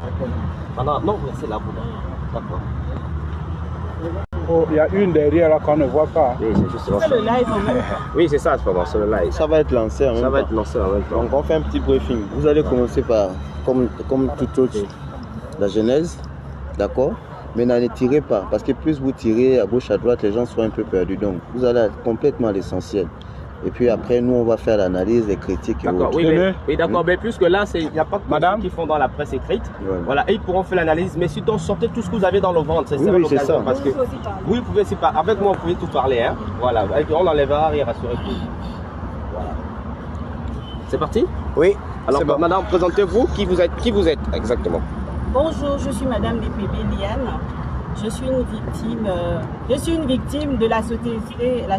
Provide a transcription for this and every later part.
Non, c'est là, vous. D'accord. Oh, il y a une derrière là qu'on ne voit pas. Oui, c'est justement ça. C'est le live en même temps. Oui, c'est ça, c'est le live. Ça va être lancé en même temps. Ça va être lancé en même temps. Donc on fait un petit briefing. Vous allez commencer par, comme tout autre, la genèse, d'accord? Mais n'en tirez pas, parce que plus vous tirez à gauche, à droite, les gens seront un peu perdus. Donc vous allez complètement à l'essentiel. Et puis après, nous, on va faire l'analyse, les critiques. D'accord, oui, d'accord. Mais plus que là, il n'y a pas que Madame ceux qui font dans la presse écrite. Ouais. Voilà, et ils pourront faire l'analyse. Mais surtout, sortez tout ce que vous avez dans le ventre. C'est Oui, c'est ça. Parce que, oui, vous pouvez aussi parler. Avec moi, vous pouvez tout parler. Hein. Voilà, on n'enlèvera rien, rassurez-vous. Voilà. C'est parti? Oui. Alors, bon. madame, présentez-vous. Qui vous êtes exactement? Bonjour, je suis Madame DPB Liane. Je suis une victime de la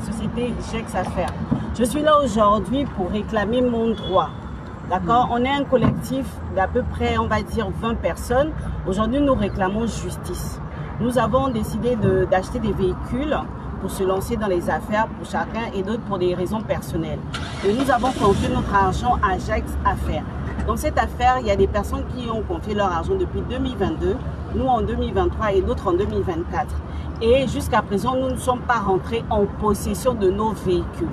société Gex Affaires. Je suis là aujourd'hui pour réclamer mon droit. D'accord? On est un collectif d'à peu près, on va dire, 20 personnes. Aujourd'hui, nous réclamons justice. Nous avons décidé d'acheter des véhicules pour se lancer dans les affaires pour chacun et d'autres pour des raisons personnelles. Et nous avons confié notre argent à Gex Affaires. Dans cette affaire, il y a des personnes qui ont confié leur argent depuis 2022, nous en 2023 et d'autres en 2024. Et jusqu'à présent, nous ne sommes pas rentrés en possession de nos véhicules.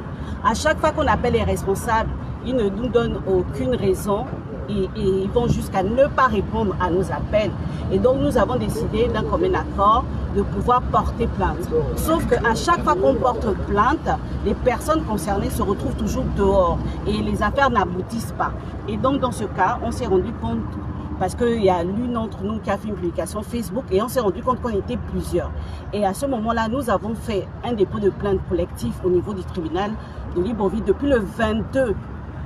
À chaque fois qu'on appelle les responsables, ils ne nous donnent aucune raison et ils vont jusqu'à ne pas répondre à nos appels. Et donc, nous avons décidé d'un commun accord de pouvoir porter plainte. Sauf qu'à chaque fois qu'on porte plainte, les personnes concernées se retrouvent toujours dehors et les affaires n'aboutissent pas. Et donc, dans ce cas, on s'est rendu compte, parce qu'il y a l'une d'entre nous qui a fait une publication Facebook et on s'est rendu compte qu'on était plusieurs. Et à ce moment-là, nous avons fait un dépôt de plainte collectif au niveau du tribunal de Libreville depuis le 22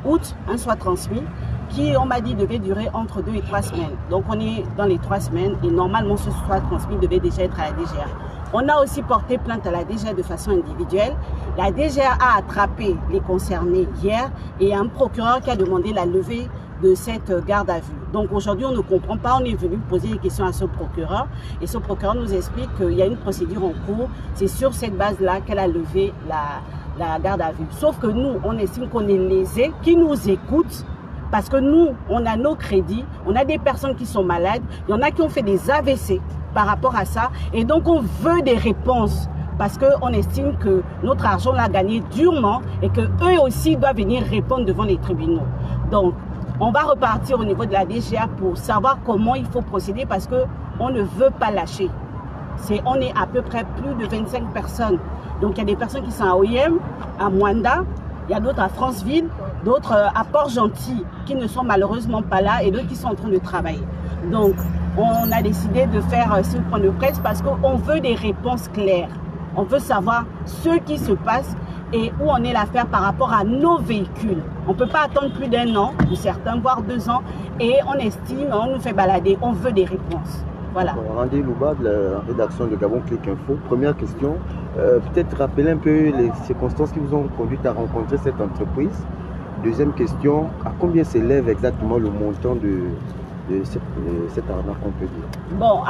août, un soit transmis, qui, on m'a dit, devait durer entre 2 et 3 semaines. Donc, on est dans les 3 semaines et normalement, ce soit transmis devait déjà être à la DGA. On a aussi porté plainte à la DGA de façon individuelle. La DGA a attrapé les concernés hier et il y a un procureur qui a demandé la levée de cette garde à vue. Donc aujourd'hui, on ne comprend pas, on est venu poser des questions à ce procureur et ce procureur nous explique qu'il y a une procédure en cours. C'est sur cette base-là qu'elle a levé la garde à vue. Sauf que nous, on estime qu'on est lésés, qui nous écoutent, parce que nous, on a nos crédits, on a des personnes qui sont malades, il y en a qui ont fait des AVC par rapport à ça, et donc on veut des réponses, parce qu'on estime que notre argent l'a gagné durement, et qu'eux aussi doivent venir répondre devant les tribunaux. Donc, on va repartir au niveau de la DGA pour savoir comment il faut procéder, parce qu'on ne veut pas lâcher. On est à peu près plus de 25 personnes. Donc, il y a des personnes qui sont à OIM, à Mwanda, il y a d'autres à Franceville, d'autres à Port-Gentil qui ne sont malheureusement pas là et d'autres qui sont en train de travailler. Donc, on a décidé de faire ce point de presse parce qu'on veut des réponses claires. On veut savoir ce qui se passe et où en est l'affaire par rapport à nos véhicules. On ne peut pas attendre plus d'1 an, ou certains, voire 2 ans, et on estime, on nous fait balader, on veut des réponses. Voilà. Bon, Randy Louba de la rédaction de Gabon Click Info. Première question, peut-être rappeler un peu les circonstances qui vous ont conduit à rencontrer cette entreprise. Deuxième question, à combien s'élève exactement le montant de cette arnaque, on peut dire? Bon,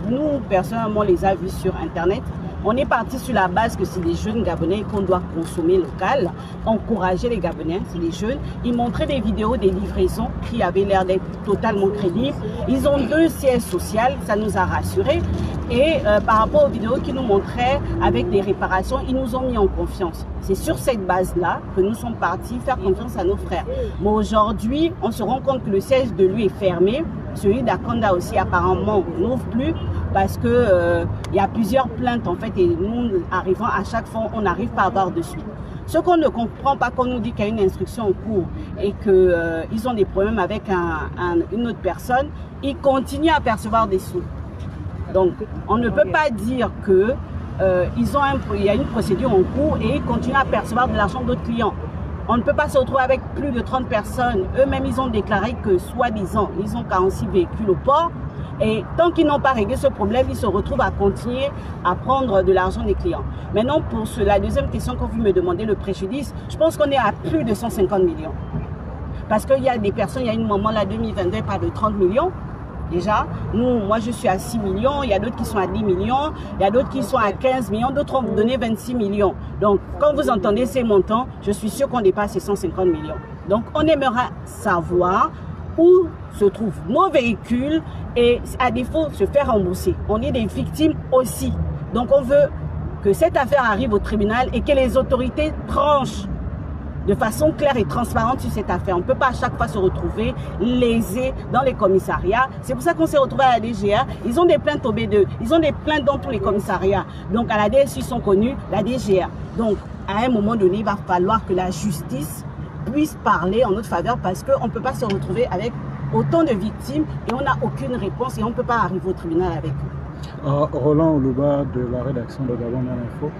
nous, personnellement, on les a vus sur Internet. On est parti sur la base que c'est des jeunes Gabonais qu'on doit consommer local, encourager les Gabonais, c'est des jeunes. Ils montraient des vidéos, des livraisons qui avaient l'air d'être totalement crédibles. Ils ont 2 sièges sociaux, ça nous a rassurés. Et par rapport aux vidéos qu'ils nous montraient avec des réparations, ils nous ont mis en confiance. C'est sur cette base-là que nous sommes partis faire confiance à nos frères. Mais aujourd'hui, on se rend compte que le siège de lui est fermé. Celui d'Akonda aussi apparemment n'ouvre plus parce que y a plusieurs plaintes en fait et nous arrivons à chaque fois, on n'arrive pas à avoir de suite. Ce qu'on ne comprend pas, qu'on nous dit qu'il y a une instruction en cours et qu'ils ont des problèmes avec une autre personne, ils continuent à percevoir des sous. Donc, on ne peut pas dire que il y a une procédure en cours et ils continuent à percevoir de l'argent d'autres clients. On ne peut pas se retrouver avec plus de 30 personnes. Eux-mêmes, ils ont déclaré que, soi-disant, ils ont 46 véhicules au port. Et tant qu'ils n'ont pas réglé ce problème, ils se retrouvent à continuer à prendre de l'argent des clients. Maintenant, pour la deuxième question que vous me demandez, le préjudice, je pense qu'on est à plus de 150 millions. Parce qu'il y a des personnes, il y a une moment, là, 2022, pas de 30 millions. Déjà, moi je suis à 6 millions, il y a d'autres qui sont à 10 millions, il y a d'autres qui sont à 15 millions, d'autres ont donné 26 millions. Donc, quand vous entendez ces montants, je suis sûr qu'on dépasse ces 150 millions. Donc, on aimerait savoir où se trouvent nos véhicules et à défaut se faire rembourser. On est des victimes aussi. Donc on veut que cette affaire arrive au tribunal et que les autorités tranchent de façon claire et transparente sur cette affaire. On ne peut pas à chaque fois se retrouver lésés dans les commissariats. C'est pour ça qu'on s'est retrouvé à la DGA. Ils ont des plaintes au B2. Ils ont des plaintes dans tous les commissariats. Donc à la DSI, ils sont connus, la DGA. Donc à un moment donné, il va falloir que la justice puisse parler en notre faveur parce qu'on ne peut pas se retrouver avec autant de victimes et on n'a aucune réponse et on ne peut pas arriver au tribunal avec eux. Roland Oluba de la rédaction de Gabon Info.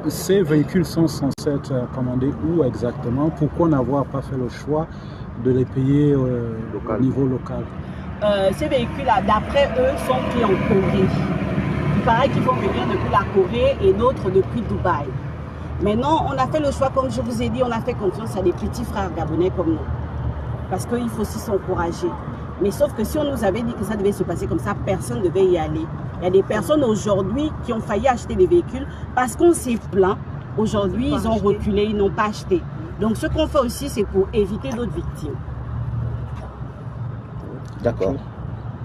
Ces véhicules sont censés être commandés où exactement? Pourquoi n'avoir pas fait le choix de les payer au niveau local? Ces véhicules-là, d'après eux, sont pris en Corée. Il paraît qu'ils vont venir depuis la Corée et d'autres depuis Dubaï. Maintenant, on a fait le choix, comme je vous ai dit, on a fait confiance à des petits frères gabonais comme nous. Parce qu'il faut aussi s'encourager. Mais sauf que si on nous avait dit que ça devait se passer comme ça, personne ne devait y aller. Il y a des personnes aujourd'hui qui ont failli acheter des véhicules parce qu'on s'est plaint. Aujourd'hui, ils ont reculé, ils n'ont pas acheté. Donc ce qu'on fait aussi, c'est pour éviter d'autres victimes. D'accord.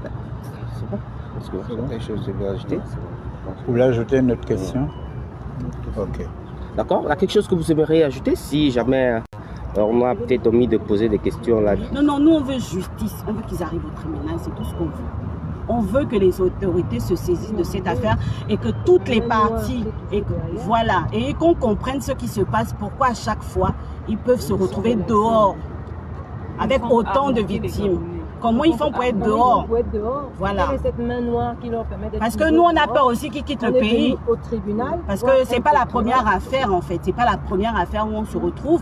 C'est bon? Est-ce que vous avez quelque chose à ajouter? Vous voulez ajouter une autre question? Ok. D'accord. Il y a quelque chose que vous aimeriez ajouter si jamais on a peut-être omis de poser des questions là? Non, non, nous on veut justice. On veut qu'ils arrivent au tribunal, c'est tout ce qu'on veut. On veut que les autorités se saisissent de cette affaire et que toutes les parties, voilà, et qu'on comprenne ce qui se passe, pourquoi à chaque fois ils peuvent se retrouver dehors avec autant de victimes. Comment ils font pour être dehors? Voilà. Parce que nous, on a peur aussi qu'ils quittent le pays. Parce que ce n'est pas la première affaire, en fait. Ce n'est pas la première affaire où on se retrouve,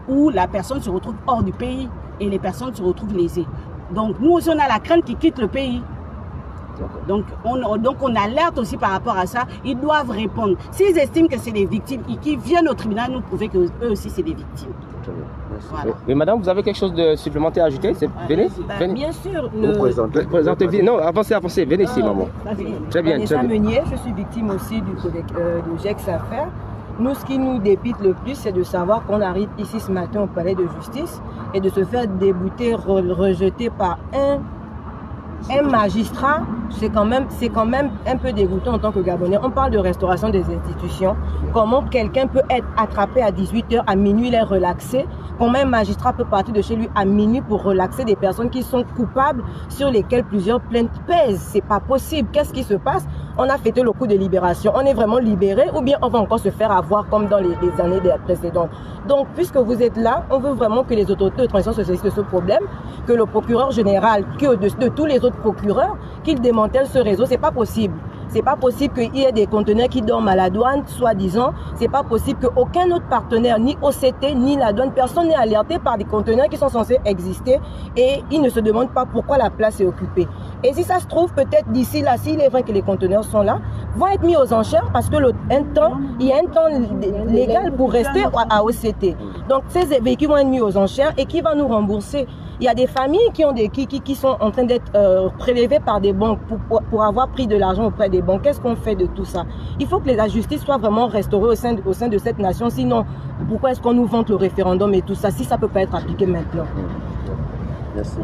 où la personne se retrouve hors du pays et les personnes se retrouvent lésées. Donc, nous aussi, on a la crainte qu'ils quittent le pays. Donc on alerte aussi par rapport à ça. Ils doivent répondre. S'ils estiment que c'est des victimes et qu'ils viennent au tribunal nous prouver qu'eux aussi c'est des victimes. Voilà. Mais madame, vous avez quelque chose de supplémentaire à ajouter? Venez, venez. Bien sûr. Présentez, non, avancez, venez ici, maman. Très bien, très bien. Meunier, je suis victime aussi du GEX Affaires. Nous, ce qui nous dépite le plus, c'est de savoir qu'on arrive ici ce matin au palais de justice et de se faire débouter, rejeter par un magistrat. C'est quand même un peu dégoûtant en tant que Gabonais. On parle de restauration des institutions. Comment quelqu'un peut être attrapé à 18 h, à minuit, il est relaxé. Comment un magistrat peut partir de chez lui à minuit pour relaxer des personnes qui sont coupables, sur lesquelles plusieurs plaintes pèsent? C'est pas possible. Qu'est-ce qui se passe? On a fêté le coup de libération. On est vraiment libéré ou bien on va encore se faire avoir comme dans les années précédentes? Donc, puisque vous êtes là, on veut vraiment que les autorités de transition se saisissent de ce problème, que le procureur général, que de tous les autres procureurs, qu'il démantèle ce réseau. C'est pas possible. C'est pas possible qu'il y ait des conteneurs qui dorment à la douane, soi-disant. C'est pas possible qu'aucun autre partenaire, ni OCT, ni la douane, personne n'est alerté par des conteneurs qui sont censés exister et ils ne se demandent pas pourquoi la place est occupée. Et si ça se trouve, peut-être d'ici là, s'il est vrai que les conteneurs sont là, vont être mis aux enchères parce que il y a un temps légal pour rester à OCT. Donc ces véhicules vont être mis aux enchères et qui va nous rembourser? Il y a des familles qui sont en train d'être prélevées par des banques pour avoir pris de l'argent auprès des banques. Qu'est-ce qu'on fait de tout ça? Il faut que la justice soit vraiment restaurée au sein de cette nation. Sinon, pourquoi est-ce qu'on nous vante le référendum et tout ça si ça ne peut pas être appliqué maintenant? Merci.